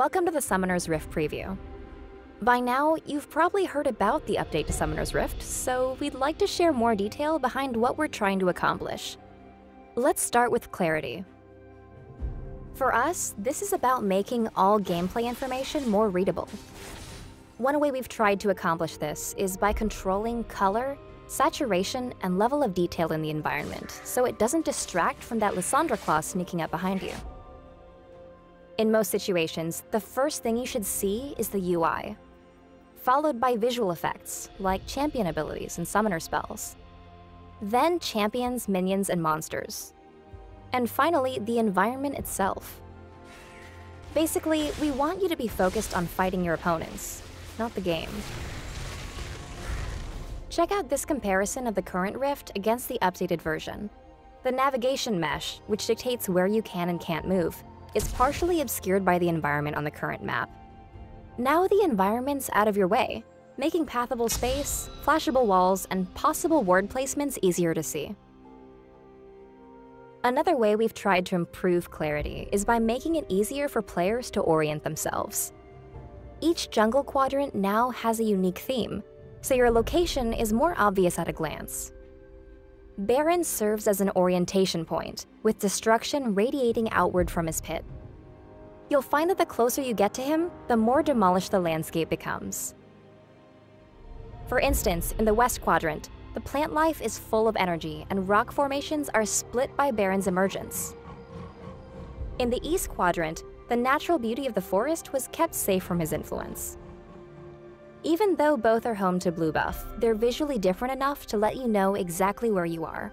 Welcome to the Summoner's Rift preview. By now, you've probably heard about the update to Summoner's Rift, so we'd like to share more detail behind what we're trying to accomplish. Let's start with clarity. For us, this is about making all gameplay information more readable. One way we've tried to accomplish this is by controlling color, saturation, and level of detail in the environment, so it doesn't distract from that Lissandra claw sneaking up behind you. In most situations, the first thing you should see is the UI, followed by visual effects, like champion abilities and summoner spells. Then champions, minions, and monsters. And finally, the environment itself. Basically, we want you to be focused on fighting your opponents, not the game. Check out this comparison of the current Rift against the updated version. The navigation mesh, which dictates where you can and can't move, is partially obscured by the environment on the current map. Now the environment's out of your way, making pathable space, flashable walls, and possible ward placements easier to see. Another way we've tried to improve clarity is by making it easier for players to orient themselves. Each jungle quadrant now has a unique theme, so your location is more obvious at a glance. Baron serves as an orientation point, with destruction radiating outward from his pit. You'll find that the closer you get to him, the more demolished the landscape becomes. For instance, in the West Quadrant, the plant life is full of energy and rock formations are split by Baron's emergence. In the East Quadrant, the natural beauty of the forest was kept safe from his influence. Even though both are home to blue buff, they're visually different enough to let you know exactly where you are.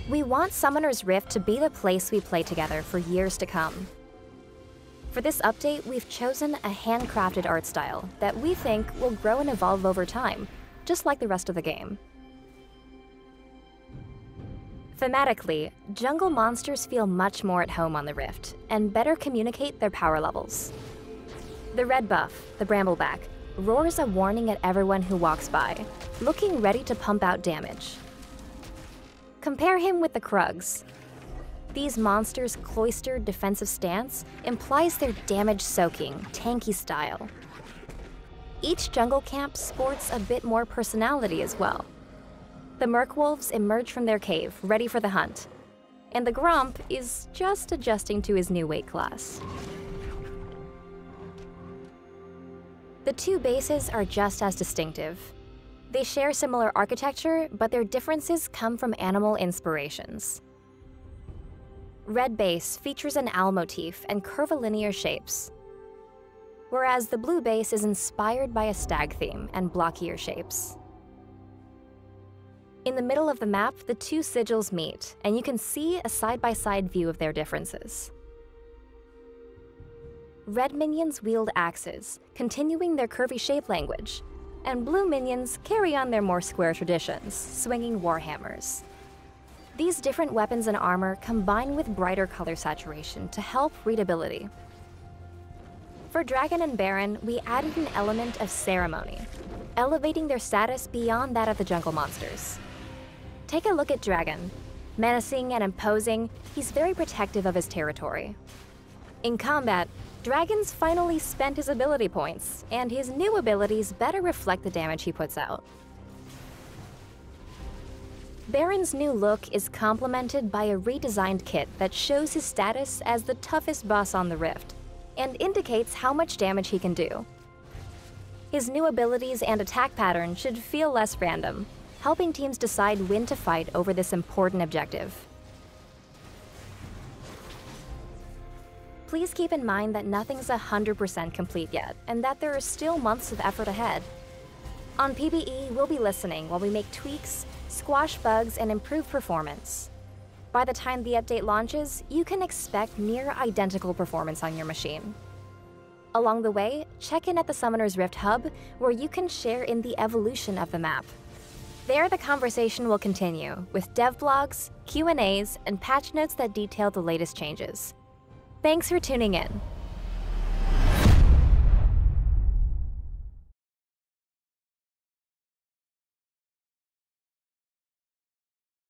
We want Summoner's Rift to be the place we play together for years to come. For this update, we've chosen a handcrafted art style that we think will grow and evolve over time, just like the rest of the game. Thematically, jungle monsters feel much more at home on the Rift, and better communicate their power levels. The red buff, the Brambleback, roars a warning at everyone who walks by, looking ready to pump out damage. Compare him with the Krugs. These monsters' cloistered defensive stance implies their damage-soaking, tanky style. Each jungle camp sports a bit more personality as well. The Merkwolves emerge from their cave, ready for the hunt, and the Gromp is just adjusting to his new weight class. The two bases are just as distinctive. They share similar architecture, but their differences come from animal inspirations. Red base features an owl motif and curvilinear shapes, whereas the blue base is inspired by a stag theme and blockier shapes. In the middle of the map, the two sigils meet, and you can see a side-by-side view of their differences. Red minions wield axes, continuing their curvy shape language, and blue minions carry on their more square traditions, swinging warhammers. These different weapons and armor combine with brighter color saturation to help readability. For Dragon and Baron, we added an element of ceremony, elevating their status beyond that of the jungle monsters. Take a look at Dragon. Menacing and imposing, he's very protective of his territory. In combat, Dragon's finally spent his ability points, and his new abilities better reflect the damage he puts out. Baron's new look is complemented by a redesigned kit that shows his status as the toughest boss on the Rift, and indicates how much damage he can do. His new abilities and attack pattern should feel less random, helping teams decide when to fight over this important objective. Please keep in mind that nothing's 100% complete yet, and that there are still months of effort ahead. On PBE, we'll be listening while we make tweaks, squash bugs, and improve performance. By the time the update launches, you can expect near identical performance on your machine. Along the way, check in at the Summoner's Rift Hub, where you can share in the evolution of the map. There, the conversation will continue, with dev blogs, Q&As, and patch notes that detail the latest changes. Thanks for tuning in.